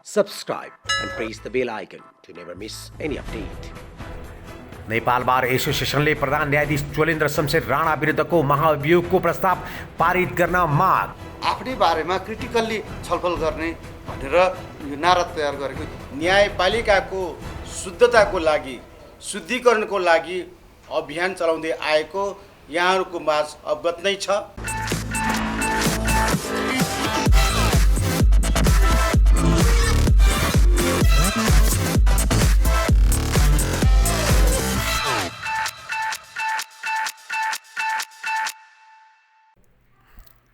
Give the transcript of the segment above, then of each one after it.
subscribe and press the bell icon to never miss any update. Nepal बार एसोसिएसनले प्रधान न्यायाधीश ज्वलेन्द्र शमशेर राणा विरुद्धको महाभियोगको प्रस्ताव पारित गर्न माग। आफ्नै बारेमा क्रिटिकल्ली छलफल गर्ने भनेर यो नारा तयार गरेको न्यायपालिकाको शुद्धताको लागि शुद्धिकरणको लागि अभियान चलाउँदै आएको यहाँहरूको माझ अवगत नै छ।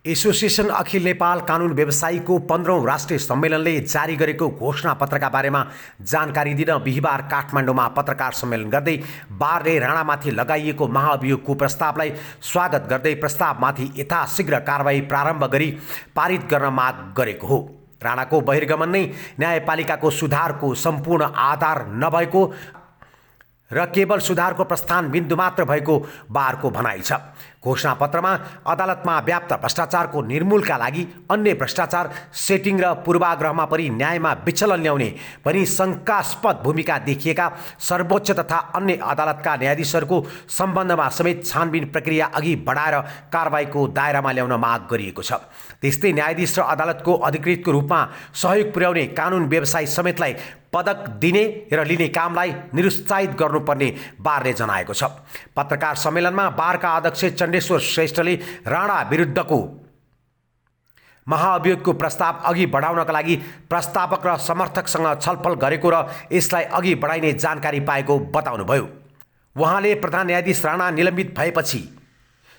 एसोसिएसन अखिल नेपाल कानुन व्यवसायीको 15औं राष्ट्रिय सम्मेलनले जारी गरेको घोषणा पत्रका बारेमा जानकारी दिन बिहिबार काठमाडौँमा पत्रकार सम्मेलन गर्दै बारले राणामाथि लगाइएको महाभियोगको प्रस्तावलाई स्वागत गर्दै प्रस्तावमाथि यथाशीघ्र कारबाही प्रारम्भ गरी पारित गर्न माग गरेको हो। राणाको बहिर्गमन नै न्यायपालिकाको सुधारको सम्पूर्ण आधार नभएको र केवल सुधारको प्रस्थान बिन्दु मात्र भएको बारको भनाइ छ। घोषणापत्रमा अदालतमा व्याप्त भ्रष्टाचारको निर्मूलका लागि अन्य भ्रष्टाचार सेटिङ र पूर्वाग्रहमा परि न्यायमा विचलन ल्याउने पनि शङ्कास्पद भूमिका देखिएका सर्वोच्च तथा अन्य अदालतका न्यायाधीशहरूको सम्बन्धमा समेत छानबिन प्रक्रिया अघि बढाएर कारबाहीको दायरामा ल्याउन माग गरिएको छ। त्यस्तै न्यायाधीश र अदालतको अधिकृतको रूपमा सहयोग पुर्याउने कानुन व्यवसायी समेतलाई पदक दिने र लिने कामलाई निरुत्साहित गर्नुपर्ने बारले जनाएको छ। पत्रकार सम्मेलनमा बारका अध्यक्ष चण्डेश्वर श्रेष्ठले राणा विरुद्धको महाअभियोगको प्रस्ताव अघि बढाउनका लागि प्रस्तावक र समर्थकसँग छलफल गरेको र यसलाई अघि बढाइने जानकारी पाएको बताउनुभयो। उहाँले प्रधान न्यायाधीश राणा निलम्बित भएपछि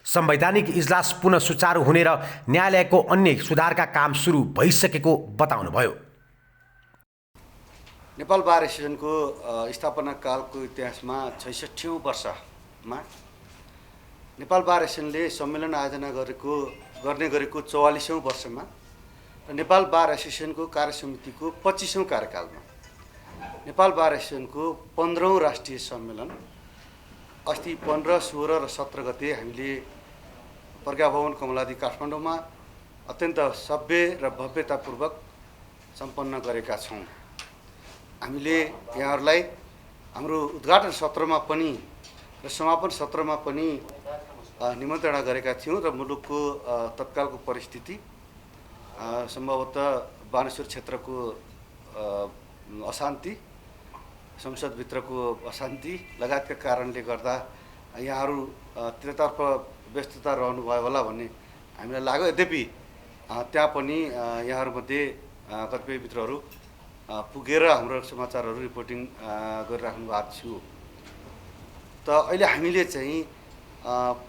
संवैधानिक इजलास पुनः सुचारू हुने र न्यायालयको अन्य सुधारका काम सुरु भइसकेको बताउनुभयो। नेपाल बार एसोसिएसनको स्थापना कालको इतिहासमा 66औं वर्षमा नेपाल बार एसोसिएसनले सम्मेलन आयोजना गर्ने गरेको 44औं वर्षमा र नेपाल बार एसोसिएसनको कार्यसमितिको 25औं कार्यकालमा नेपाल बार एसोसिएसनको 15औं राष्ट्रिय सम्मेलन अस्ति 15, 16 र 17 गते हामीले प्रज्ञा भवन कमलादी काठमाडौँमा अत्यन्त सभ्य र भव्यतापूर्वक सम्पन्न गरेका छौँ। हामीले यहाँहरूलाई हाम्रो उद्घाटन सत्रमा पनि र समापन सत्रमा पनि निमन्त्रणा गरेका थियौँ र मुलुकको तत्कालको परिस्थिति सम्भवतः बानेश्वर क्षेत्रको अशान्ति, संसदभित्रको अशान्ति लगायतका कारणले गर्दा यहाँहरू त्यतातर्फ व्यस्तता रहनुभयो होला भन्ने हामीलाई लाग्यो। यद्यपि त्यहाँ पनि यहाँहरूमध्ये कतिपय मित्रहरू पुगेर हाम्रो समाचारहरू रिपोर्टिङ गरिराख्नु भएको छु। त अहिले हामीले चाहिँ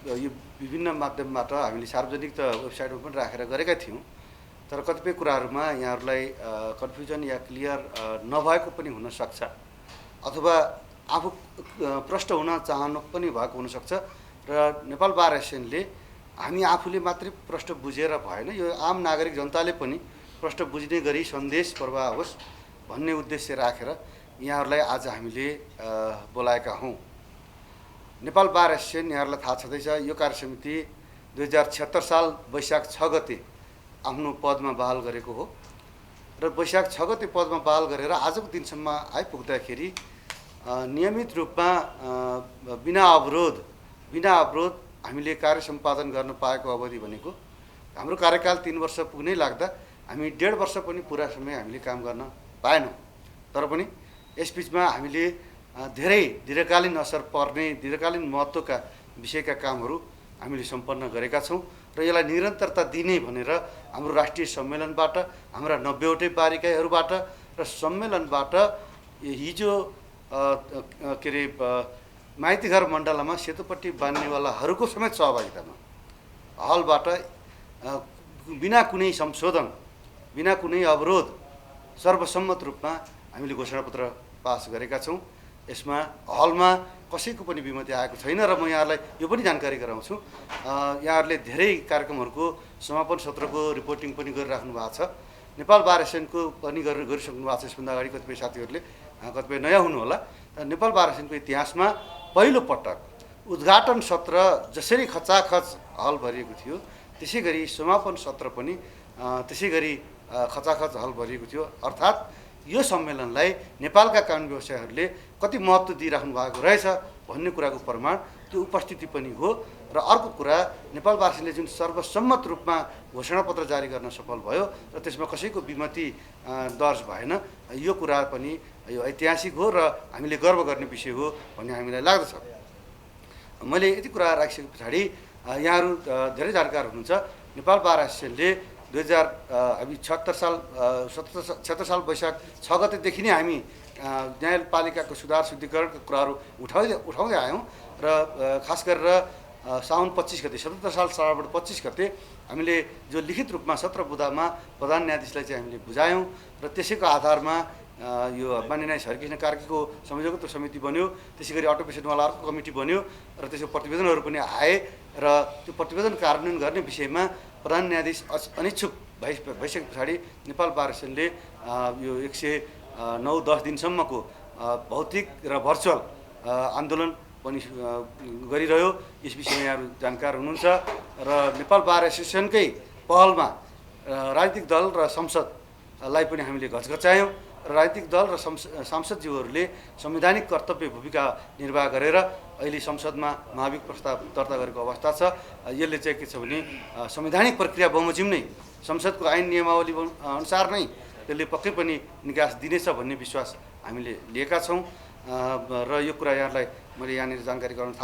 यो विभिन्न माध्यमबाट हामीले सार्वजनिक त वेबसाइटमा पनि राखेर गरेका थियौँ, तर कतिपय कुराहरूमा यहाँहरूलाई कन्फ्युजन या क्लियर नभएको पनि हुनसक्छ अथवा आफू प्रष्ट हुन चाहनु पनि भएको हुनसक्छ र नेपाल बार एसोसिएसनले हामी आफूले मात्रै प्रष्ट बुझेर भएन, यो आम नागरिक जनताले पनि प्रष्ट बुझ्ने गरी सन्देश प्रवाह होस् भन्ने उद्देश्य राखेर यहाँहरूलाई आज हामीले बोलाएका हौँ। नेपाल बार एसोसिएसन यहाँहरूलाई थाहा छँदैछ यो कार्यसमिति 2076 साल वैशाख 6 गते आफ्नो पदमा बहाल गरेको हो र वैशाख 6 गते पदमा बहाल गरेर आजको दिनसम्म आइपुग्दाखेरि नियमित रूपमा बिना अवरोध हामीले कार्य सम्पादन गर्न पाएको अवधि भनेको हाम्रो कार्यकाल 3 वर्ष पुग्नै लाग्दा हामी 1.5 वर्ष पनि पुरा समय हामीले काम गर्न पाएनौँ। तर पनि यसबिचमा हामीले धेरै दीर्घकालीन असर पर्ने दीर्घकालीन महत्त्वका विषयका कामहरू हामीले सम्पन्न गरेका छौँ र यसलाई निरन्तरता दिने भनेर हाम्रो राष्ट्रिय सम्मेलनबाट हाम्रा 90वटै बारिकाईहरूबाट र सम्मेलनबाट हिजो के अरे माइतीघर मण्डलमा सेतोपट्टि बान्नेवालाहरूको समेत सहभागितामा हलबाट बिना कुनै संशोधन बिना कुनै अवरोध सर्वसम्मत रूपमा हामीले घोषणापत्र पास गरेका छौँ। यसमा हलमा कसैको पनि विमति आएको छैन र म यहाँहरूलाई यो पनि जानकारी गराउँछु। यहाँहरूले धेरै कार्यक्रमहरूको समापन सत्रको रिपोर्टिङ पनि गरिराख्नु भएको छ। नेपाल बार एसोसिएसनको पनि गरिसक्नु भएको छ। यसभन्दा अगाडि कतिपय साथीहरूले कतिपय नयाँ हुनु होला। नेपाल बार एसोसिएसनको इतिहासमा पहिलो पटक उद्घाटन सत्र जसरी खचाखच हल भरिएको थियो त्यसै गरी समापन सत्र पनि त्यसै गरी खचाखच हल भरिएको थियो। अर्थात् यो सम्मेलनलाई नेपालका कानुन व्यवसायीहरूले कति महत्त्व दिइराख्नु भएको रहेछ भन्ने कुराको प्रमाण त्यो उपस्थिति पनि हो। र अर्को कुरा, नेपाल बार एसोसिएसनले जुन सर्वसम्मत रूपमा घोषणापत्र जारी गर्न सफल भयो र त्यसमा कसैको विमति दर्ज भएन, यो कुरा पनि यो ऐतिहासिक हो र हामीले गर्व गर्ने विषय हो भन्ने हामीलाई लाग्दछ। मैले यति कुरा राखिसके पछाडि यहाँहरू धेरै जानकार हुनुहुन्छ, नेपाल बार एसोसिएसनले 76 साल वैशाख 6 गतेदेखि नै हामी न्यायपालिकाको सुधार शुद्धिकरणका कुराहरू उठाउँदै आयौँ र खास गरेर साउन 25 गते 77 साल श्रावण 25 गते हामीले जो लिखित रूपमा 17 बुँदामा प्रधान न्यायाधीशलाई चाहिँ हामीले बुझायौँ र त्यसैको आधारमा यो माननीय न्यायाधीश हरिकृष्ण कार्कीको संयोजकत्व समिति बन्यो। त्यसै गरी अटोपेसनवाला अर्को कमिटी बन्यो र त्यसको प्रतिवेदनहरू पनि आए र त्यो प्रतिवेदन कार्यान्वयन गर्ने विषयमा प्रधान न्यायाधीश अनिच्छुक भइसके पछाडि नेपाल बार एसोसिएसनले यो 109-10 दिनसम्मको भौतिक र भर्चुअल आन्दोलन पनि गरिरह्यो। यस विषयमा यहाँहरू जानकार हुनुहुन्छ र नेपाल बार एसोसिएसनकै पहलमा राजनीतिक दल र संसदलाई पनि हामीले घचघचायौँ र राजनीतिक दल र सांसदज्यूहरूले संवैधानिक कर्तव्य भूमिका निर्वाह गरेर अहिले संसदमा महाभियोग प्रस्ताव दर्ता गरेको अवस्था छ। यसले चाहिँ के छ भने संवैधानिक प्रक्रिया बमोजिम नै संसदको ऐन नियमावली अनुसार नै त्यसले पक्कै पनि निकास दिनेछ भन्ने विश्वास हामीले लिएका छौँ र यो कुरा यहाँलाई मैले यहाँनिर जानकारी गराउन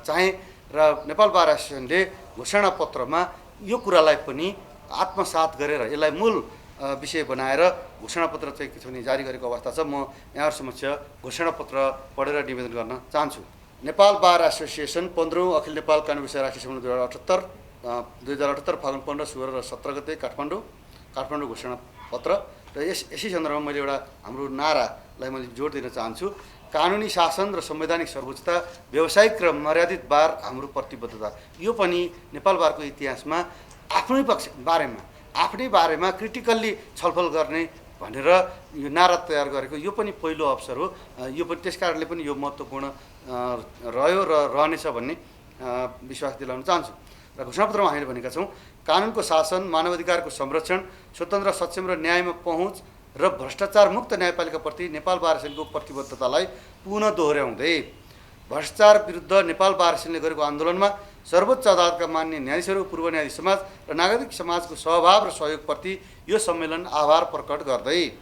चाहेँ। र नेपाल बार एसोसिएसनले घोषणापत्रमा यो कुरालाई पनि आत्मसात गरेर यसलाई मूल विषय बनाएर घोषणापत्र चाहिँ के छ भने जारी गरेको अवस्था छ। म यहाँहरू समक्ष घोषणापत्र पढेर निवेदन गर्न चाहन्छु। नेपाल बार एसोसिएसन 15औं अखिल नेपाल कानुन व्यवसाय राष्ट्रिय सम्मेलन 2078 फागुन 15, 16 र 17 गते काठमाडौँ घोषणापत्र। र यसै सन्दर्भमा मैले एउटा हाम्रो नारालाई मैले जोड दिन चाहन्छु। कानुनी शासन र संवैधानिक सर्वोच्चता, व्यावसायिक र मर्यादित बार हाम्रो प्रतिबद्धता। यो पनि नेपाल बारको इतिहासमा आफ्नै बारेमा क्रिटिकल्ली छलफल गर्ने भनेर यो नारा तयार गरेको यो पनि पहिलो अवसर हो। यो पनि त्यस कारणले पनि यो महत्त्वपूर्ण रह्यो र रहनेछ भन्ने विश्वास दिलाउन चाहन्छु। र घोषणापत्रमा हामीले भनेका छौँ, कानुनको शासन, मानवाधिकारको संरक्षण, स्वतन्त्र, सक्षम र न्यायमा पहुँच र भ्रष्टाचार मुक्त न्यायपालिकाप्रति नेपाल बार एसोसिएसनको प्रतिबद्धतालाई पुनः दोहोऱ्याउँदै भ्रष्टाचार विरुद्ध नेपाल बार एसोसिएसनले गरेको आन्दोलनमा सर्वोच्च अदालतका मान्य न्यायाधीशहरू, पूर्व न्यायाधीश समाज र नागरिक समाजको सहभाग र सहयोगप्रति यो सम्मेलन आभार प्रकट गर्दै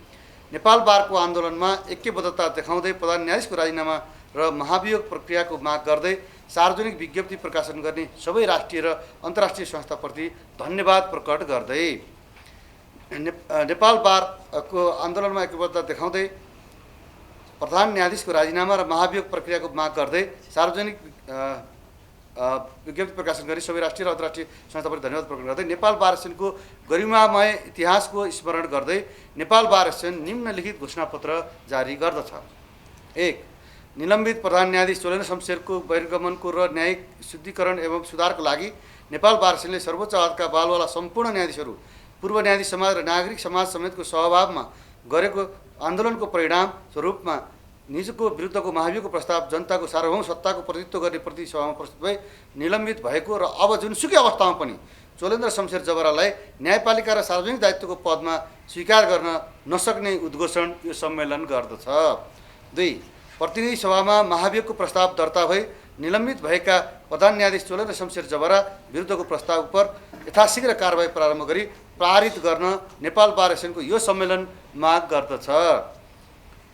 नेपाल बारको आन्दोलनमा ऐक्यबद्धता देखाउँदै प्रधान न्यायाधीशको राजीनामा र महाभियोग प्रक्रियाको माग गर्दै सार्वजनिक विज्ञप्ति प्रकाशन गर्ने सबै राष्ट्रिय र अन्तर्राष्ट्रिय संस्थाप्रति धन्यवाद प्रकट गर्दै नेपाल बारको आन्दोलनमा ऐक्यबद्धता देखाउँदै प्रधान न्यायाधीशको राजीनामा र महाभियोग प्रक्रियाको माग गर्दै सार्वजनिक विज्ञप्ति प्रकाशन गरी सबै राष्ट्रिय र अन्तर्राष्ट्रिय संस्थाप्रति धन्यवाद प्रकट गर्दै नेपाल बार एसोसिएसनको गरिमामय इतिहासको स्मरण गर्दै नेपाल बार एसोसिएसन निम्नलिखित घोषणापत्र जारी गर्दछ। 1. निलम्बित प्रधान न्यायाधीश चोलेन्द्र शमशेरको बहिर्गमनको र न्यायिक शुद्धिकरण एवं सुधारको लागि नेपाल बार एसोसिएसनले सर्वोच्च अदालतका बालवाला सम्पूर्ण न्यायाधीशहरू, पूर्व न्यायाधीश समाज र नागरिक समाज समेतको सहभागमा गरेको आन्दोलनको परिणाम स्वरूपमा निजको विरुद्धको महाभियोगको प्रस्ताव जनताको सार्वभौम सत्ताको प्रतिनिधित्व गर्ने प्रतिसभामा प्रस्तुत भई निलम्बित भएको र अब जुनसुकै अवस्थामा पनि चोलेन्द्र शमशेर जबरालाई न्यायपालिका र सार्वजनिक दायित्वको पदमा स्वीकार गर्न नसक्ने उद्घोषण यो सम्मेलन गर्दछ। 2. प्रतिनिधि सभामा महाभियोगको प्रस्ताव दर्ता भई निलम्बित भएका प्रधान न्यायाधीश चोलेन्द्र शमशेर जबरा विरुद्धको प्रस्ताव उप यथाशीघ्र कारबाही प्रारम्भ गरी पारित गर्न नेपाल बार एसोसिएसनको यो सम्मेलन माग गर्दछ।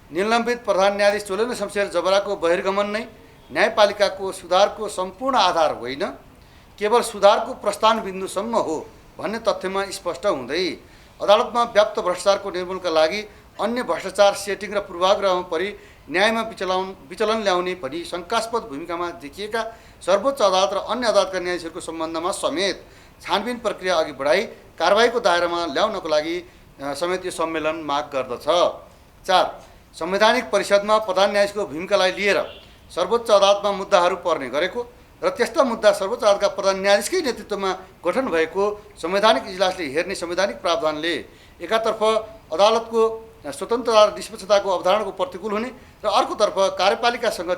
निलम्बित प्रधान न्यायाधीश चोलेन्द्र शमशेर जबराको बहिर्गमन नै न्यायपालिकाको सुधारको सम्पूर्ण आधार होइन, केवल सुधारको प्रस्थान बिन्दुसम्म हो भन्ने तथ्यमा स्पष्ट हुँदै अदालतमा व्याप्त भ्रष्टाचारको निर्मूलनका लागि अन्य भ्रष्टाचार सेटिङ र पूर्वाग्रहमा परि न्यायमा विचलन ल्याउने भनी शङ्कास्पद भूमिकामा देखिएका सर्वोच्च अदालत र अन्य अदालतका न्यायाधीशहरूको सम्बन्धमा समेत छानबिन प्रक्रिया अघि बढाई कारबाहीको दायरामा ल्याउनको लागि समेत यो सम्मेलन माग गर्दछ। 4. संवैधानिक परिषदमा प्रधान न्यायाधीशको भूमिकालाई लिएर सर्वोच्च अदालतमा मुद्दाहरू पर्ने गरेको र त्यस्ता मुद्दा सर्वोच्च अदालतका प्रधान न्यायाधीशकै नेतृत्वमा गठन भएको संवैधानिक इजलासले हेर्ने संवैधानिक प्रावधानले एकातर्फ अदालतको स्वतन्त्रता र निष्पक्षताको अवधारणाको प्रतिकूल हुने र अर्कोतर्फ कार्यपालिकासँग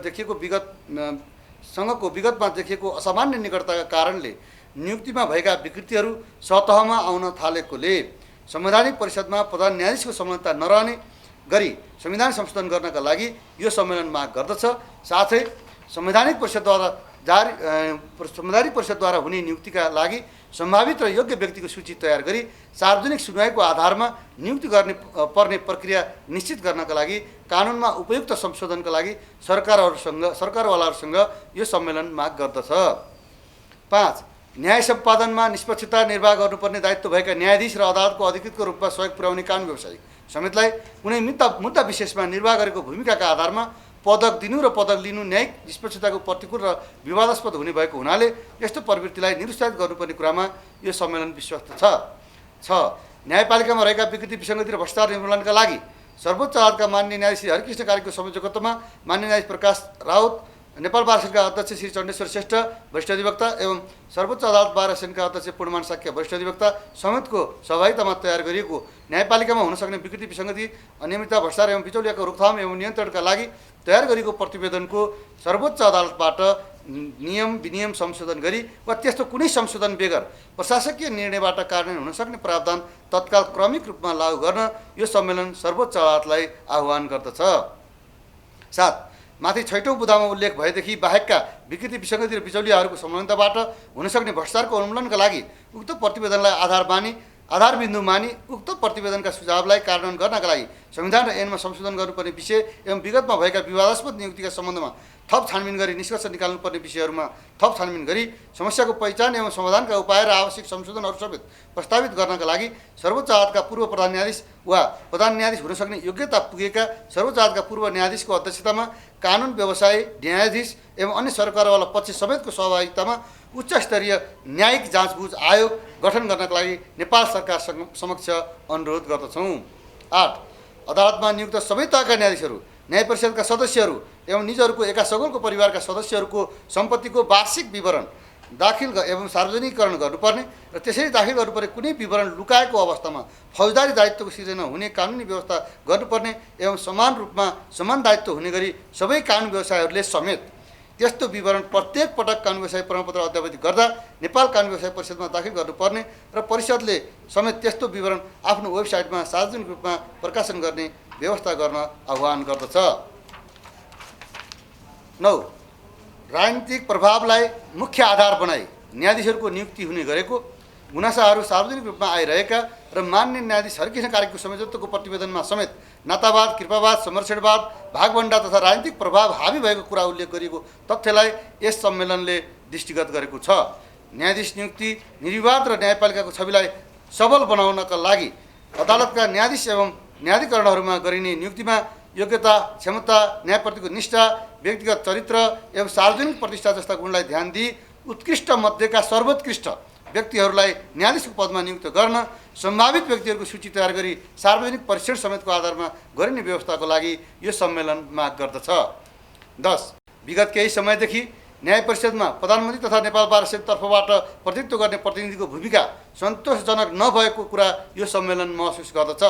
विगतमा देखिएको असामान्य निकटताका कारणले नियुक्तिमा भएका विकृतिहरू सतहमा आउन थालेकोले संवैधानिक परिषदमा प्रधान न्यायाधीशको समानता नरहने गरी संविधान संशोधन गर्नका लागि यो सम्मेलन माग गर्दछ। साथै संवैधानिक परिषदद्वारा हुने नियुक्तिका लागि सम्भावित र योग्य व्यक्तिको सूची तयार गरी सार्वजनिक सुनवाईको आधारमा नियुक्ति पर्ने प्रक्रिया निश्चित गर्नका लागि कानुनमा उपयुक्त संशोधनका लागि सरकारवालाहरूसँग यो सम्मेलन माग गर्दछ। 5. न्याय सम्पादनमा निष्पक्षता निर्वाह गर्नुपर्ने दायित्व भएका न्यायाधीश र अदालतको अधिकृतको रूपमा सहयोग पुर्याउने कानुन व्यवसायी समेतलाई कुनै मुद्दा विशेषमा निर्वाह गरेको भूमिकाका आधारमा पदक दिनु र पदक लिनु न्यायिक निष्पक्षताको प्रतिकूल र विवादास्पद हुने भएको हुनाले यस्तो प्रवृत्तिलाई निरुत्साहित गर्नुपर्ने कुरामा यो सम्मेलन विश्वस्त छ। 6. न्यायपालिकामा रहेका विकृति विसङ्गति र भ्रष्टाचार निर्मूलनका लागि सर्वोच्च अदालतका माननीय न्यायाधीश श्री हरिकृष्ण कार्यको संयोजकत्वमा माननीय न्यायाधीश प्रकाश राउत, नेपाल बार संघका अध्यक्ष श्री चण्डेश्वर श्रेष्ठ वरिष्ठ अधिवक्ता एवं सर्वोच्च अदालत बार संघका अध्यक्ष पूर्णमान साक्य वरिष्ठ अधिवक्ता समेतको सहभागितामा तयार गरिएको न्यायपालिकामा हुन सक्ने विकृति विसङ्गति, अनियमितता, भ्रष्टाचार एवं बिचौलियाको रोकथाम एवं नियन्त्रणका लागि तयार गरिएको प्रतिवेदनको सर्वोच्च अदालतबाट नियम विनियम संशोधन गरी वा त्यस्तो कुनै संशोधन बेगर प्रशासकीय निर्णयबाट कार्यान्वयन हुन सक्ने प्रावधान तत्काल क्रमिक रूपमा लागू गर्न यो सम्मेलन सर्वोच्च अदालतलाई आह्वान गर्दछ। 7. माथि 6औं बुँदामा उल्लेख भएदेखि बाहेकका विकृति विसङ्गति र बिचौलियाहरूको संलग्नताबाट हुन सक्ने भ्रष्टाचारको उन्मूलनका लागि उक्त प्रतिवेदनलाई आधार बिन्दु मानी उक्त प्रतिवेदनका सुझावलाई कार्यान्वयन गर्नका लागि संविधान र ऐनमा संशोधन गर्नुपर्ने विषय एवं विगतमा भएका विवादास्पद नियुक्तिका सम्बन्धमा थप छानबिन गरी निष्कर्ष निकाल्नुपर्ने विषयहरूमा थप छानबिन गरी समस्याको पहिचान एवं समाधानका उपाय र आवश्यक संशोधनहरू समेत प्रस्तावित गर्नका लागि सर्वोच्च अदालतका पूर्व प्रधान न्यायाधीश वा प्रधान न्यायाधीश हुन सक्ने योग्यता पुगेका सर्वोच्च अदालतका पूर्व न्यायाधीशको अध्यक्षतामा कानुन व्यवसाय न्यायाधीश एवं अन्य सरकारवाला पक्ष समेतको सहभागितामा उच्च स्तरीय न्यायिक जाँचबुझ आयोग गठन गर्नका लागि नेपाल सरकार समक्ष अनुरोध गर्दछौँ। 8. अदालतमा नियुक्त सबै तहका न्यायाधीशहरू, न्याय परिषदका सदस्यहरू एवं निजहरूको एका सगोलको परिवारका सदस्यहरूको सम्पत्तिको वार्षिक विवरण दाखिल एवं सार्वजनिकरण गर्नुपर्ने र त्यसरी दाखिल गर्नुपर्ने कुनै विवरण लुकाएको अवस्थामा फौजदारी दायित्वको सिर्जना हुने कानुनी व्यवस्था गर्नुपर्ने एवं समान रूपमा समान दायित्व हुने गरी सबै कानुन व्यवसायहरूले समेत त्यस्तो विवरण प्रत्येक पटक कानुन व्यवसाय प्रमाणपत्र अद्यावधि गर्दा नेपाल कानुन व्यवसाय परिषदमा दाखिल गर्नुपर्ने र परिषदले समेत त्यस्तो विवरण आफ्नो वेबसाइटमा सार्वजनिक रूपमा प्रकाशन गर्ने व्यवस्था गर्न आह्वान गर्दछ। 9. राजनीतिक प्रभावलाई मुख्य आधार बनाई न्यायाधीशहरूको नियुक्ति हुने गरेको गुनासाहरू सार्वजनिक रूपमा आइरहेका र मान्य न्यायाधीश हरिकृष्ण कार्यको संयोजकत्वको प्रतिवेदनमा समेत नातावाद, कृपावाद, संरक्षणवाद, भागभण्डा तथा राजनीतिक प्रभाव हावी भएको कुरा उल्लेख गरिएको तथ्यलाई यस सम्मेलनले दृष्टिगत गरेको छ। न्यायाधीश नियुक्ति निर्विवाद र न्यायपालिकाको छविलाई सबल बनाउनका लागि अदालतका न्यायाधीश एवं न्यायाधिकरणहरूमा गरिने नियुक्तिमा योग्यता, क्षमता, न्यायप्रतिको निष्ठा, व्यक्तिगत चरित्र एवं सार्वजनिक प्रतिष्ठा जस्ता गुणलाई ध्यान दिई उत्कृष्ट मध्येका सर्वोत्कृष्ट व्यक्तिहरूलाई न्यायाधीशको पदमा नियुक्त गर्न सम्भावित व्यक्तिहरूको सूची तयार गरी सार्वजनिक परीक्षण समेतको आधारमा गरिने व्यवस्थाको लागि यो सम्मेलन माग गर्दछ। 10. विगत केही समयदेखि न्याय परिषदमा प्रधानमन्त्री तथा नेपाल बार संघतर्फबाट प्रतिनिधित्व गर्ने प्रतिनिधिको भूमिका सन्तोषजनक नभएको कुरा यो सम्मेलन महसुस गर्दछ।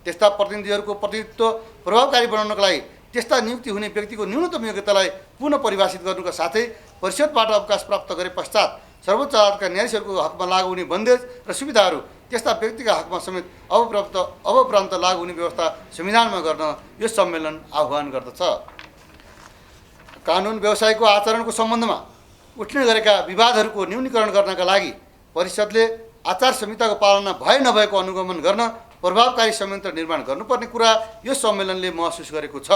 त्यस्ता प्रतिनिधिहरूको प्रतिनिधित्व प्रभावकारी बनाउनका लागि त्यस्ता नियुक्ति हुने व्यक्तिको न्यूनतम योग्यतालाई पुनः परिभाषित गर्नुका साथै परिषदबाट अवकाश प्राप्त गरे पश्चात सर्वोच्च अदालतका न्यायाधीशहरूको हकमा लागू हुने बन्देज र सुविधाहरू त्यस्ता व्यक्तिका हकमा समेत अवप्रान्त लागू हुने व्यवस्था संविधानमा गर्न यो सम्मेलन आह्वान गर्दछ। कानुन व्यवसायको आचरणको सम्बन्धमा उठ्ने गरेका विवादहरूको न्यूनीकरण गर्नका लागि परिषदले आचार संहिताको पालना भए नभएको अनुगमन गर्न प्रभावकारी संयन्त्र निर्माण गर्नुपर्ने कुरा यो सम्मेलनले महसुस गरेको छ।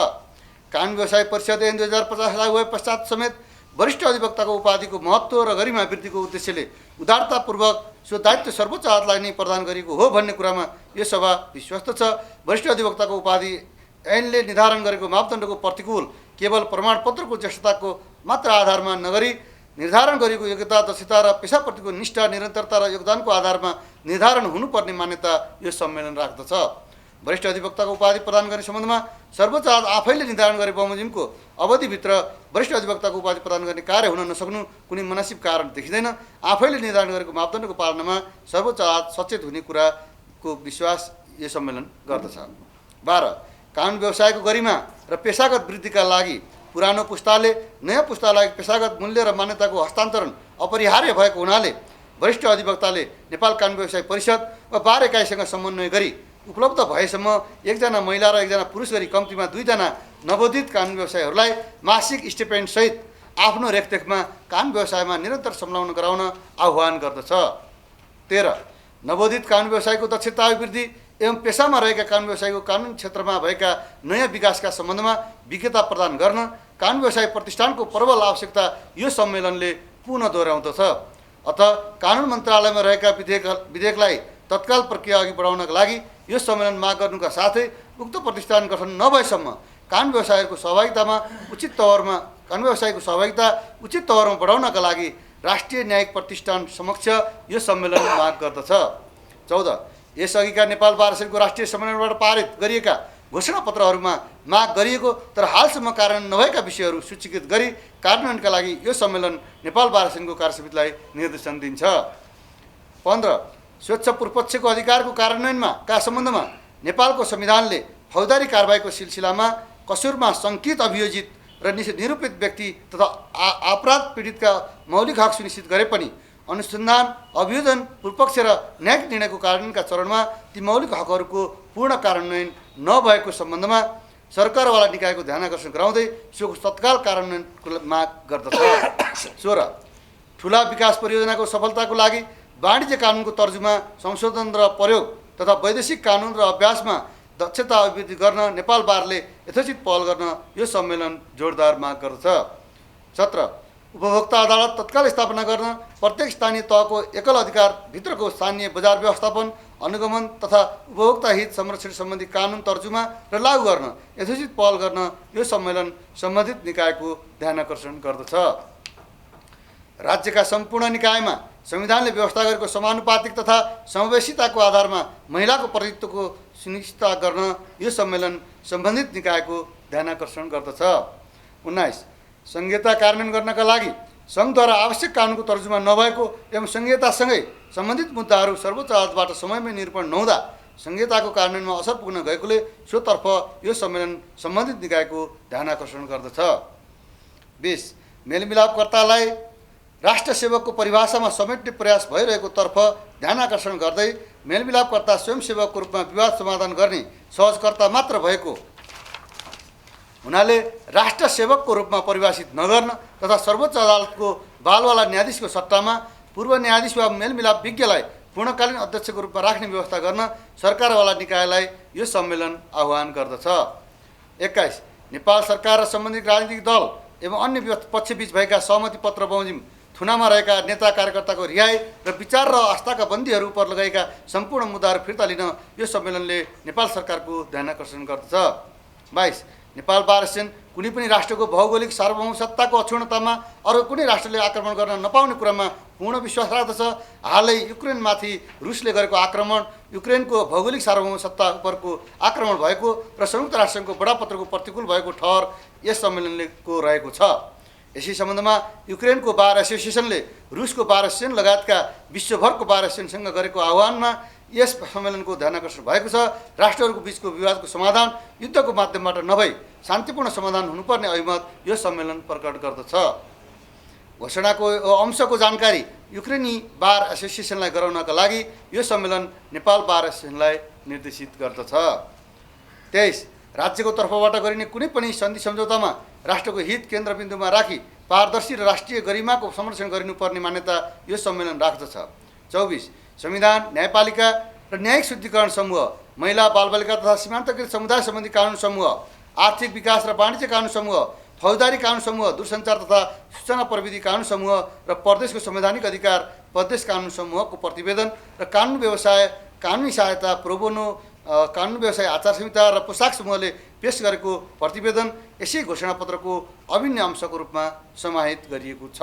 कानुन व्यवसाय परिषद ऐन 2050 लागू भए पश्चात समेत वरिष्ठ अधिवक्ताको उपाधिको महत्त्व र गरिमा वृद्धिको उद्देश्यले उदारतापूर्वक सो दायित्व सर्वोच्च अदालतलाई नै प्रदान गरिएको हो भन्ने कुरामा यो सभा विश्वस्त छ। वरिष्ठ अधिवक्ताको उपाधि ऐनले निर्धारण गरेको मापदण्डको प्रतिकूल केवल प्रमाणपत्रको ज्येष्ठताको मात्र आधारमा नगरी निर्धारण गरिएको योग्यता, दक्षता र पेसाप्रतिको निष्ठा, निरन्तरता र योगदानको आधारमा निर्धारण हुनुपर्ने मान्यता यो सम्मेलन राख्दछ। वरिष्ठ अधिवक्ताको उपाधि प्रदान गर्ने सम्बन्धमा सर्वोच्च अदालत आफैले निर्धारण गरे बमोजिमको अवधिभित्र वरिष्ठ अधिवक्ताको उपाधि प्रदान गर्ने कार्य हुन नसक्नु कुनै मुनासिब कारण देखिँदैन। आफैले निर्धारण गरेको मापदण्डको पालनामा सर्वोच्च अदालत सचेत हुने कुराको विश्वास यो सम्मेलन गर्दछ। 12. कानुन व्यवसायको गरिमा र पेसागत वृद्धिका लागि पुरानो पुस्ताले नयाँ पुस्तालाई पेसागत मूल्य र मान्यताको हस्तान्तरण अपरिहार्य भएको हुनाले वरिष्ठ अधिवक्ताले नेपाल कानुन व्यवसाय परिषद वा बार एकाइसँग समन्वय गरी उपलब्ध भएसम्म एकजना महिला र एकजना पुरुष गरी कम्तीमा 2 जना नवोदित कानुन व्यवसायीहरूलाई मासिक स्टिपेन्ड सहित आफ्नो रेखदेखमा कानुन व्यवसायमा निरन्तर संलग्न गराउन आह्वान गर्दछ। 13 नवोदित कानुन व्यवसायको दक्षता अभिवृद्धि एवं पेसामा रहेका कानुन व्यवसायको कानुन क्षेत्रमा भएका नयाँ विकासका सम्बन्धमा विज्ञता प्रदान गर्न कानुन व्यवसाय प्रतिष्ठानको प्रबल आवश्यकता यो सम्मेलनले पुनः दोहोऱ्याउँदछ। अत कानुन मन्त्रालयमा रहेका विधेयकलाई तत्काल प्रक्रिया अघि बढाउनका लागि यो सम्मेलन माग गर्नुका साथै उक्त प्रतिष्ठान गठन नभएसम्म कानुन व्यवसायको सहभागिता उचित तवरमा बढाउनका लागि राष्ट्रिय न्यायिक प्रतिष्ठान समक्ष यो सम्मेलन माग गर्दछ। 14 यसअघिका नेपाल बार एसोसिएसनको राष्ट्रिय सम्मेलनबाट पारित गरिएका घोषणापत्रहरूमा माग गरिएको तर हालसम्म कार्यान्वयन नभएका विषयहरू सूचीकृत गरी कार्यान्वयनका लागि यो सम्मेलन नेपाल बार एसोसिएसनको कार्यसमितिलाई निर्देशन दिन्छ। 15 स्वच्छ पूर्वपक्षको अधिकारको कार्यान्वयनका सम्बन्धमा नेपालको संविधानले फौजदारी कारबाहीको सिलसिलामा कसुरमा सङ्कित अभियोजित र निरूपित व्यक्ति तथा अपराध पीडितका मौलिक हक सुनिश्चित गरे पनि अनुसन्धान अभियोजन पूर्वपक्ष र न्यायिक निर्णयको कार्यान्वयनका चरणमा ती मौलिक हकहरूको पूर्ण कार्यान्वयन नभएको सम्बन्धमा सरकारवाला निकायको ध्यान आकर्षण गराउँदै सोको तत्काल कार्यान्वयनको माग गर्दछ। 16 ठुला विकास परियोजनाको सफलताको लागि वाणिज्य कानुनको तर्जुमा संशोधन र प्रयोग तथा वैदेशिक कानुन र अभ्यासमा दक्षता अभिवृद्धि गर्न नेपाल बारले यथोचित पहल गर्न यो सम्मेलन जोडदार माग गर्दछ। 17 उपभोक्ता अदालत तत्काल स्थापना गर्न प्रत्येक स्थानीय तहको एकल अधिकार भित्रको स्थानीय बजार व्यवस्थापन अनुगमन तथा उपभोक्ता हित संरक्षण सम्बन्धी कानुन तर्जुमा र लागू गर्न यथोचित पहल गर्न यो सम्मेलन सम्बन्धित निकायको ध्यान आकर्षण गर्दछ। राज्यका सम्पूर्ण निकायमा संविधानले व्यवस्था गरेको समानुपातिक तथा समावेशिताको आधारमा महिलाको प्रतिनिधित्वको सुनिश्चित गर्न यो सम्मेलन सम्बन्धित निकायको ध्यान आकर्षण गर्दछ। 19 संहिता कार्यान्वयन गर्नका लागि सङ्घद्वारा आवश्यक कानुनको तर्जुमा नभएको एवं संहितासँगै सम्बन्धित मुद्दाहरू सर्वोच्च अदालतबाट समयमै निरूपण नहुँदा संहिताको कार्यान्वयनमा असर पुग्न गएकोले सोतर्फ यो सम्मेलन सम्बन्धित निकायको ध्यान आकर्षण गर्दछ। 20 मेलमिलापकर्तालाई राष्ट्र सेवकको परिभाषामा समेट्ने प्रयास भइरहेको तर्फ ध्यान आकर्षण गर्दै मेलमिलापकर्ता स्वयंसेवकको रूपमा विवाद समाधान गर्ने सहजकर्ता मात्र भएको हुनाले राष्ट्र सेवकको रूपमा परिभाषित नगर्न तथा सर्वोच्च अदालतको बालवाला न्यायाधीशको सट्टामा पूर्व न्यायाधीश वा मेलमिलाप विज्ञलाई पूर्णकालीन अध्यक्षको रूपमा राख्ने व्यवस्था गर्न सरकारवाला निकायलाई यो सम्मेलन आह्वान गर्दछ। 21 नेपाल सरकार र सम्बन्धित राजनीतिक दल एवं अन्य पक्षबीच भएका सहमति पत्र बमोजिम थुनामा रहेका नेता कार्यकर्ताको रिहाई र विचार र आस्थाका बन्दीहरू उप लगाएका सम्पूर्ण मुद्दाहरू फिर्ता लिन यो सम्मेलनले नेपाल सरकारको ध्यान आकर्षण गर्दछ। 22 नेपाल बार एसोसिएसन कुनै पनि राष्ट्रको भौगोलिक सार्वभौमसत्ताको अक्षुण्णतामा अरू कुनै राष्ट्रले आक्रमण गर्न नपाउने कुरामा पूर्ण विश्वास राख्दछ। हालै युक्रेनमाथि रुसले गरेको आक्रमण युक्रेनको भौगोलिक सार्वभौमसत्ता उपरको आक्रमण भएको र संयुक्त राष्ट्रसङ्घको बडापत्रको प्रतिकूल भएको ठहर यस सम्मेलनको रहेको छ। यसै सम्बन्धमा युक्रेनको बार एसोसिएसनले रुसको बार एसोसिएसन लगायतका विश्वभरको बार एसोसिएसनसँग गरेको आह्वानमा यस सम्मेलनको ध्यान आकर्षण भएको छ। राष्ट्रहरूको बीचको विवादको समाधान युद्धको माध्यमबाट नभई शान्तिपूर्ण समाधान हुनुपर्ने अभिमत यो सम्मेलन प्रकट गर्दछ। घोषणाको अंशको जानकारी युक्रेनी बार एसोसिएसनलाई गराउनका लागि यो सम्मेलन नेपाल बार एसोसिएसनलाई निर्देशित गर्दछ। 23 राज्यको तर्फबाट गरिने कुनै पनि सन्धि सम्झौतामा राष्ट्रको हित केन्द्रबिन्दुमा राखी पारदर्शी र राष्ट्रिय गरिमाको संरक्षण गरिनुपर्ने मान्यता यो सम्मेलन राख्दछ। 24 संविधान न्यायपालिका र न्यायिक शुद्धिकरण समूह महिला बालबालिका तथा सीमान्तकृत समुदाय सम्बन्धी कानुन समूह आर्थिक विकास र वाणिज्य कानुन समूह फौजदारी कानुन समूह दूरसञ्चार तथा सूचना प्रविधि कानुन समूह र प्रदेशको संवैधानिक अधिकार प्रदेश कानुन समूहको प्रतिवेदन र कानुन व्यवसाय कानुनी सहायता प्रोबोनो कानुन व्यवसाय आचार संहिता र पोसाक समूहले पेश गरेको प्रतिवेदन यसै घोषणापत्रको अभिन्न अंशको रूपमा समाहित गरिएको छ।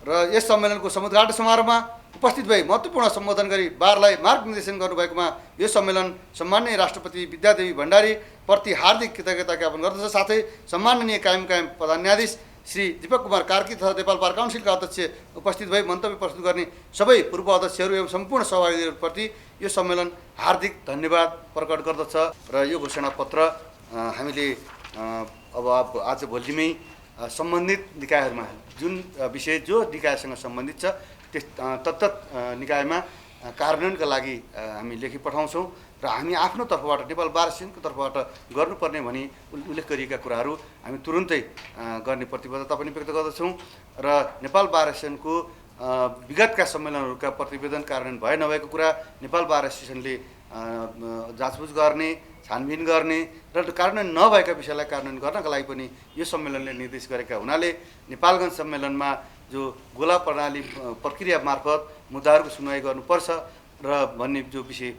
र यस सम्मेलनको समुद्घाटन समारोहमा उपस्थित भई महत्त्वपूर्ण सम्बोधन गरी बारलाई मार्गनिर्देशन गर्नुभएकोमा यो सम्मेलन सम्माननीय राष्ट्रपति विद्यादेवी भण्डारी प्रति हार्दिक कृतज्ञता ज्ञापन गर्दछ। साथै सम्माननीय कायम प्रधान न्यायाधीश श्री दीपक कुमार कार्की तथा नेपाल बार काउन्सिलका अध्यक्ष उपस्थित भई मन्तव्य प्रस्तुत गर्ने सबै पूर्व अध्यक्षहरू एवं सम्पूर्ण सहभागीहरूप्रति यो सम्मेलन हार्दिक धन्यवाद प्रकट गर्दछ। र यो घोषणापत्र हामीले अब आज भोलिमै सम्बन्धित निकायहरूमा जुन विषय जो निकायसँग सम्बन्धित छ त्यस तत्त निकायमा कार्यान्वयनका लागि हामी लेखी पठाउँछौँ र हामी आफ्नो तर्फबाट नेपाल बार एसोसिएसनको तर्फबाट गर्नुपर्ने भनी उल्लेख गरिएका कुराहरू हामी तुरुन्तै गर्ने प्रतिबद्धता पनि व्यक्त गर्दछौँ र नेपाल बार एसोसिएसनको विगतका सम्मेलनहरूका प्रतिवेदन कार्यान्वयन भए नभएको कुरा नेपाल बार एसोसिएसनले जाँचबुझ गर्ने, छानबिन गर्ने र कार्यान्वयन नभएका विषयलाई कार्यान्वयन गर्नका लागि पनि यो सम्मेलनले निर्देश गरेका हुनाले नेपालगञ्ज सम्मेलनमा जो गोला प्रणाली प्रक्रिया मार्फत मुद्दाहरूको सुनवाई गर्नुपर्छ र भन्ने जो विषय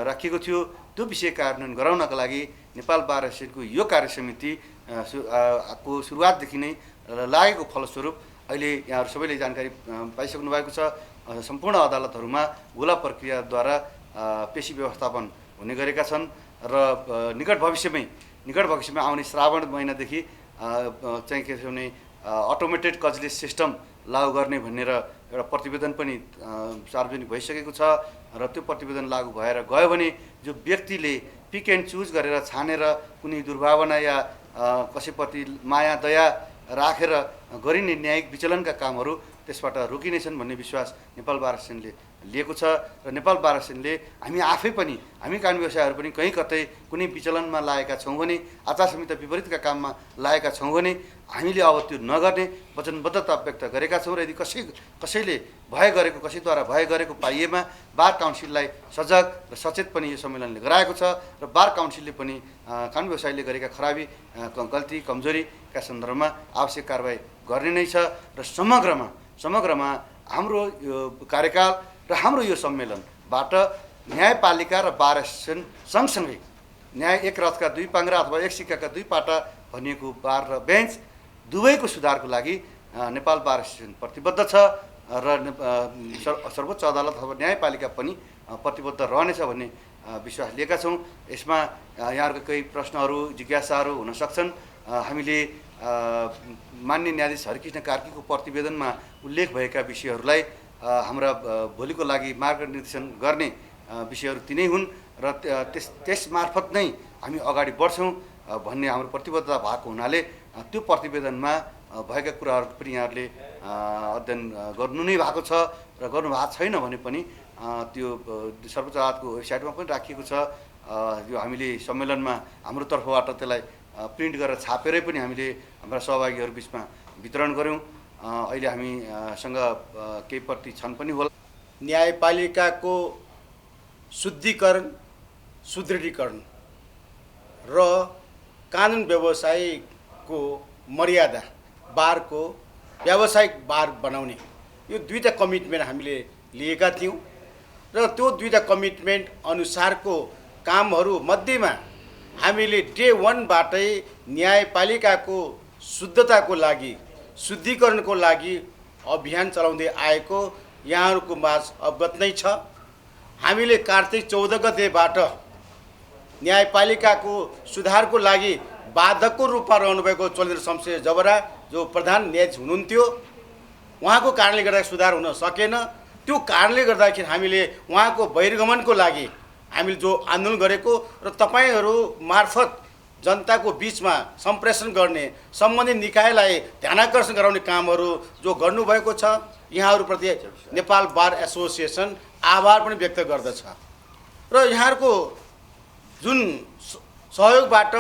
राखिएको थियो त्यो विषय कार्यान्वयन गराउनका लागि नेपाल बार एसोसिएसनको यो कार्य समिति को सुरुवातदेखि नै लागेको फलस्वरूप अहिले यहाँहरू सबैले जानकारी पाइसक्नु भएको छ। सम्पूर्ण अदालतहरूमा गोला प्रक्रियाद्वारा पेशी व्यवस्थापन हुने गरेका छन् र निकट भविष्यमै आउने श्रावण महिनादेखि चाहिँ के छ भने अटोमेटेड कजलेस सिस्टम लागू गर्ने भनेर एउटा प्रतिवेदन पनि सार्वजनिक भइसकेको छ र त्यो प्रतिवेदन लागू भएर गयो भने जो व्यक्तिले पिक एन्ड चुज गरेर छानेर कुनै दुर्भावना या कसैप्रति माया दया राखेर गरिने न्यायिक विचलनका कामहरू त्यसबाट रोकिनेछन् भन्ने विश्वास नेपाल बार एसोसिएसनले लिएको छ र नेपाल बार एसोसिएसनले हामी आफै पनि हामी कानुन व्यवसायहरू पनि कहीँ कतै कुनै विचलनमा लागेका छौँ भने आचार संहिता विपरीतका काममा लागेका छौँ भने हामीले अब त्यो नगर्ने वचनबद्धता व्यक्त गरेका छौँ र यदि कसैले कसैद्वारा भए गरेको पाइएमा बार काउन्सिललाई सजग र सचेत पनि यो सम्मेलनले गराएको छ र बार काउन्सिलले पनि कानुन व्यवसायले गरेका खराबी गल्ती कमजोरीका सन्दर्भमा आवश्यक कारबाही गर्ने नै छ र समग्रमा हाम्रो यो कार्यकाल र हाम्रो यो सम्मेलनबाट न्यायपालिका र बार एसोसिएसन सँगसँगै न्याय एक रथका दुई पाङ्ग्रा अथवा एक सिक्काका दुई पाटा भनिएको बार र बेन्च दुवैको सुधारको लागि नेपाल बार एसोसिएसन प्रतिबद्ध छ र सर्वोच्च अदालत अथवा न्यायपालिका पनि प्रतिबद्ध रहनेछ भन्ने विश्वास लिएका छौँ। यसमा यहाँहरूको केही प्रश्नहरू जिज्ञासाहरू हुन सक्छन्। हामीले मान्य न्यायाधीश हरिकृष्ण कार्कीको प्रतिवेदनमा उल्लेख भएका विषयहरूलाई हाम्रा भोलिको लागि मार्गनिर्देशन गर्ने विषयहरू तिनै हुन् र त्यस मार्फत नै हामी अगाडि बढ्छौँ भन्ने हाम्रो प्रतिबद्धता भएको हुनाले त्यो प्रतिवेदनमा भएका कुराहरू पनि यहाँहरूले अध्ययन गर्नु नै भएको छ र गर्नुभएको छैन भने पनि त्यो सर्वोच्च अदालतको वेबसाइटमा पनि राखिएको छ। यो हामीले सम्मेलनमा हाम्रो तर्फबाट त्यसलाई प्रिन्ट गरेर छापेरै पनि हामीले हाम्रा सहभागीहरू बिचमा वितरण गऱ्यौँ। अहिले हामीसँग केही प्रति छन् पनि होला। न्यायपालिकाको शुद्धिकरण, सुदृढीकरण र कानुन व्यवसायको मर्यादा बारको व्यावसायिक बार बनाउने यो दुईटा कमिटमेन्ट हामीले लिएका थियौँ र त्यो दुईटा कमिटमेन्ट अनुसारको कामहरू मध्येमा हामीले डे 1 बाटै न्यायपालिकाको शुद्धताको लागि, शुद्धिकरणको लागि अभियान चलाउँदै आएको यहाँहरूको माझ अवगत नै छ। हामीले कार्तिक 14 गतेबाट न्यायपालिकाको सुधारको लागि बाधकको रूपमा रहनुभएको चन्द्र शमशेर जबरा जो प्रधान न्यायाधीश हुनुहुन्थ्यो, उहाँको कारणले गर्दा सुधार हुन सकेन। त्यो कारणले गर्दाखेरि हामीले उहाँको बहिर्गमनको लागि हामीले जो आन्दोलन गरेको र तपाईँहरू मार्फत जनताको बिचमा सम्प्रेषण गर्ने, सम्बन्धित निकायलाई ध्यानाकर्षण गराउने कामहरू जो गर्नुभएको छ, यहाँहरूप्रति नेपाल बार एसोसिएसन आभार पनि व्यक्त गर्दछ र यहाँहरूको जुन सहयोगबाट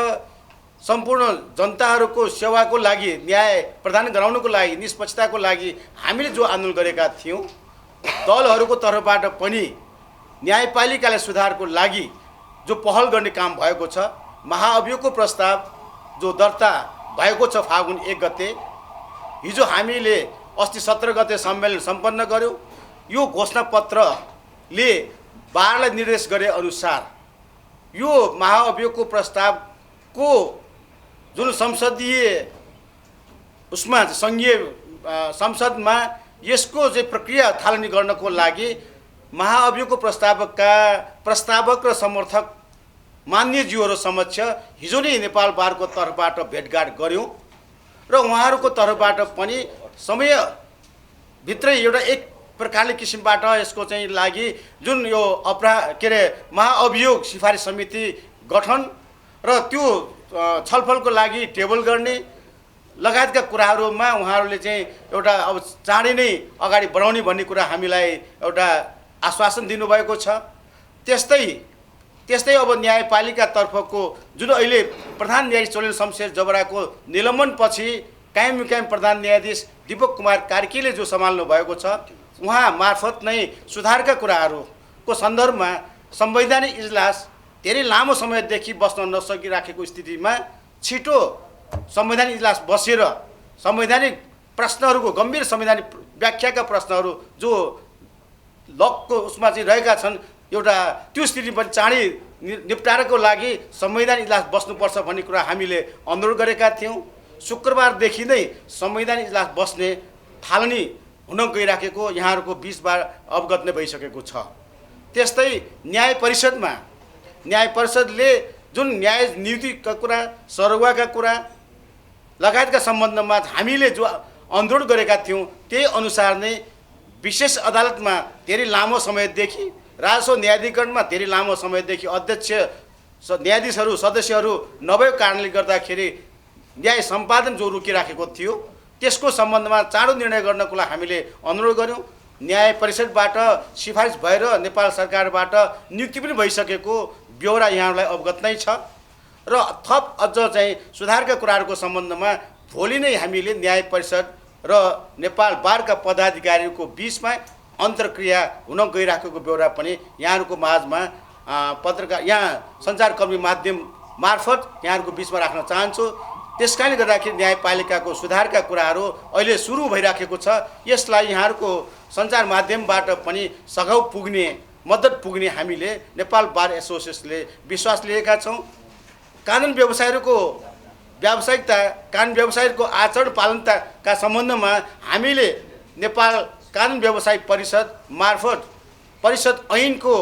सम्पूर्ण जनताहरूको सेवाको लागि, न्याय प्रदान गराउनको लागि, निष्पक्षताको लागि हामीले जो आन्दोलन गरेका थियौँ, दलहरूको तर्फबाट पनि न्यायपालिकालाई सुधारको लागि जो पहल गर्ने काम भएको छ। महाअभियोगको प्रस्ताव जो दर्ता भएको छ फागुन 1 गते, हिजो हामीले अस्ति 17 गते सम्मेलन सम्पन्न गर्यौँ। यो घोषणापत्रले बारलाई निर्देश गरे अनुसार यो महाअभियोगको प्रस्तावको जुन संसदीय उसमा सङ्घीय संसदमा यसको चाहिँ प्रक्रिया थालनी गर्नको लागि महाअभियोगको प्रस्तावक र समर्थक मान्यज्यूहरू समक्ष हिजो नै नेपाल बारको तर्फबाट भेटघाट गऱ्यौँ र उहाँहरूको तर्फबाट पनि समयभित्रै एउटा एक प्रकारले किसिमबाट यसको चाहिँ लागि जुन यो महाअभियोग सिफारिस समिति गठन र त्यो छलफलको लागि टेबल गर्ने लगायतका कुराहरूमा उहाँहरूले चाहिँ एउटा अब चाँडै नै अगाडि बढाउने भन्ने कुरा हामीलाई एउटा आश्वासन दिनुभएको छ। त्यस्तै अब न्यायपालिकातर्फको जुन अहिले प्रधान न्यायाधीश चोलेन्द्र शमशेर जबराको निलम्बनपछि कायम प्रधान न्यायाधीश दीपक कुमार कार्कीले जो सम्हाल्नु भएको छ, उहाँ मार्फत नै सुधारका कुराहरूको सन्दर्भमा संवैधानिक इजलास धेरै लामो समयदेखि बस्न नसकिराखेको स्थितिमा छिटो संवैधानिक इजलास बसेर संवैधानिक प्रश्नहरूको गम्भीर संवैधानिक व्याख्याका प्रश्नहरू जो लकको उसमा चाहिँ रहेका छन्, एउटा त्यो स्थिति पनि चाँडै निपटाराको लागि संवैधानिक इजलास बस्नुपर्छ भन्ने कुरा हामीले अनुरोध गरेका थियौँ। शुक्रबारदेखि नै संवैधानिक इजलास बस्ने थालनी हुन गइराखेको यहाँहरूको बीचबाट अवगत नै भइसकेको छ। त्यस्तै न्याय परिषदले जुन न्याय नियुक्तिका कुरा, सरुवाका कुरा लगायतका सम्बन्धमा हामीले जो अनुरोध गरेका थियौँ त्यही अनुसार नै विशेष अदालतमा धेरै लामो समयदेखि, राजस्व न्यायाधिकरणमा धेरै लामो समयदेखि अध्यक्ष न्यायाधीशहरू सदस्यहरू नभएको कारणले गर्दाखेरि न्याय सम्पादन जो रोकिराखेको थियो त्यसको सम्बन्धमा चाँडो निर्णय गर्नको लागि हामीले अनुरोध गऱ्यौँ। न्याय परिषदबाट सिफारिस भएर नेपाल सरकारबाट नियुक्ति पनि भइसकेको ब्यौरा यहाँलाई अवगत नै छ र थप अझ चाहिँ सुधारका कुराहरूको सम्बन्धमा भोलि नै हामीले न्याय परिषद र नेपाल बारका पदाधिकारीको बीचमा अन्तर्क्रिया हुन गइराखेको ब्यौरा पनि यहाँहरूको माझमा पत्रकार यहाँ सञ्चारकर्मी माध्यम मार्फत यहाँहरूको बीचमा राख्न चाहन्छु। त्यसकारणले गर्दाखेरि न्यायपालिकाको सुधारका कुराहरू अहिले सुरु भइराखेको छ। यसलाई यहाँहरूको सञ्चार माध्यमबाट पनि सघाउ पुग्ने, मद्दत पुग्ने हामीले नेपाल बार एसोसिएसनले विश्वास लिएका छौँ। कानुन व्यवसायीहरूको व्यावसायिकता, कानुन व्यवसायीहरूको आचरण पालनताका सम्बन्धमा हामीले नेपाल कानुन व्यवसाय परिषद मार्फत परिषद ऐनको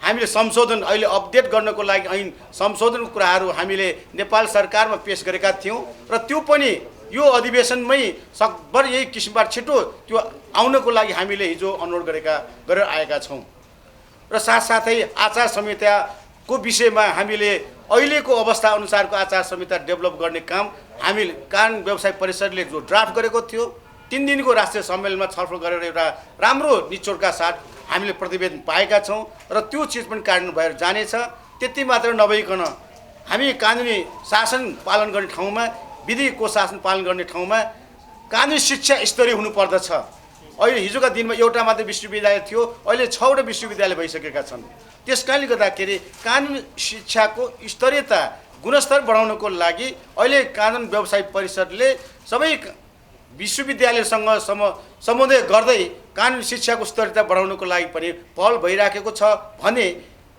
हामीले संशोधन अहिले अपडेट गर्नको लागि ऐन संशोधनको कुराहरू हामीले नेपाल सरकारमा पेश गरेका थियौँ र त्यो पनि यो अधिवेशनमै सकभर यही किसिमबाट छिटो त्यो आउनको लागि हामीले हिजो अनुरोध गरेर आएका छौँ। र साथसाथै आचार संहिताको विषयमा हामीले अहिलेको अवस्था अनुसारको आचार संहिता डेभलप गर्ने काम हामीले कानुन व्यवसाय परिषदले जो ड्राफ्ट गरेको थियो 3 दिनको राष्ट्रिय सम्मेलनमा छलफल गरेर एउटा राम्रो निचोडका साथ हामीले प्रतिवेदन पाएका छौँ र त्यो चिज पनि कार्यान्वयन भएर जानेछ। त्यति मात्र नभइकन हामी कानुनी शासन पालन गर्ने ठाउँमा, विधिको शासन पालन गर्ने ठाउँमा कानुनी शिक्षा स्तरीय हुनुपर्दछ। अहिले हिजोका दिनमा एउटा मात्र विश्वविद्यालय थियो, अहिले 6वटा विश्वविद्यालय भइसकेका छन्। त्यसकारणले गर्दाखेरि कानुन शिक्षाको स्तरीयता, गुणस्तर बढाउनको लागि अहिले कानुन व्यवसाय परिषदले सबै विश्वविद्यालयसँग समन्वय गर्दै कानुन शिक्षाको स्तरीयता बढाउनको लागि पनि पहल भइराखेको छ भने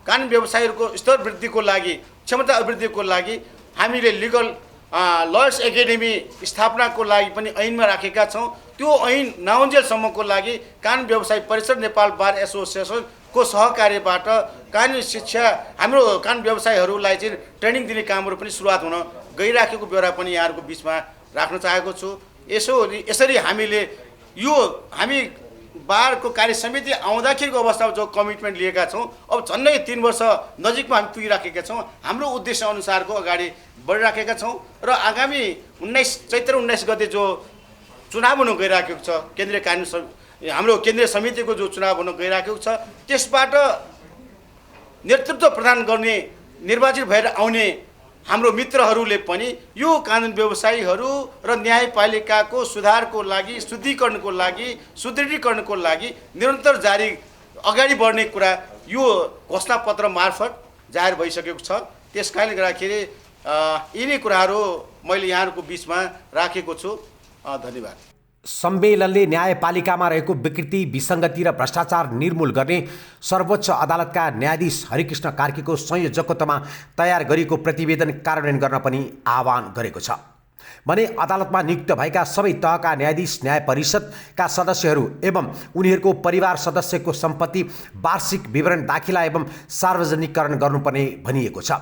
कानुन व्यवसायीहरूको स्तर वृद्धिको लागि, क्षमता अभिवृद्धिको लागि हामीले लिगल लयर्स एकाडेमी स्थापनाको लागि पनि ऐनमा राखेका छौँ। त्यो ऐन नआउन्जेलसम्मको लागि कानुन व्यवसाय परिषद नेपाल बार एसोसिएसनको सहकार्यबाट कानुन शिक्षा, हाम्रो कानुन व्यवसायीहरूलाई चाहिँ ट्रेनिङ दिने कामहरू पनि सुरुवात हुन गइराखेको ब्यौरा पनि यहाँहरूको बिचमा राख्न चाहेको छु। यसरी हामीले हामी बारको कार्य समिति आउँदाखेरिको अवस्थामा जो कमिटमेन्ट लिएका छौँ, अब झन्डै 3 वर्ष नजिकमा हामी पुगिराखेका छौँ। हाम्रो उद्देश्य अनुसारको अगाडि बढिराखेका छौँ र आगामी चैत्र 19 गते जो चुनाव हुन गइराखेको छ, हाम्रो केन्द्रीय समितिको जो चुनाव हुन गइराखेको छ, त्यसबाट नेतृत्व प्रदान गर्ने, निर्वाचित भएर आउने हाम्रो मित्रहरूले पनि यो कानुन व्यवसायीहरू र न्यायपालिकाको सुधारको लागि, शुद्धिकरणको लागि, सुदृढीकरणको लागि निरन्तर अगाडि बढ्ने कुरा यो घोषणापत्र मार्फत जाहेर भइसकेको छ। त्यसकारणले गर्दाखेरि यिनै कुराहरू मैले यहाँहरूको बिचमा राखेको छु। धन्यवाद। सम्मेलनले न्यायपालिकामा रहेको विकृति, विसङ्गति र भ्रष्टाचार निर्मूल गर्ने सर्वोच्च अदालतका न्यायाधीश हरिकृष्ण कार्कीको संयोजकत्वमा तयार गरिएको प्रतिवेदन कार्यान्वयन गर्न पनि आह्वान गरेको छ भने अदालतमा नियुक्त भएका सबै तहका न्यायाधीश, न्याय परिषदका सदस्यहरू एवं उनीहरूको परिवार सदस्यको सम्पत्ति वार्षिक विवरण दाखिला एवं सार्वजनिकरण गर्नुपर्ने भनिएको छ।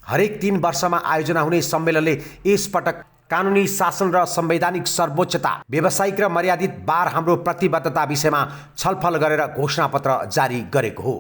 हरेक 3 वर्षमा आयोजना हुने सम्मेलनले यसपटक कानुनी शासन र संवैधानिक सर्वोच्चता, व्यावसायिक र मर्यादित बार हाम्रो प्रतिबद्धता विषयमा छलफल गरेर घोषणापत्र जारी गरेको हो।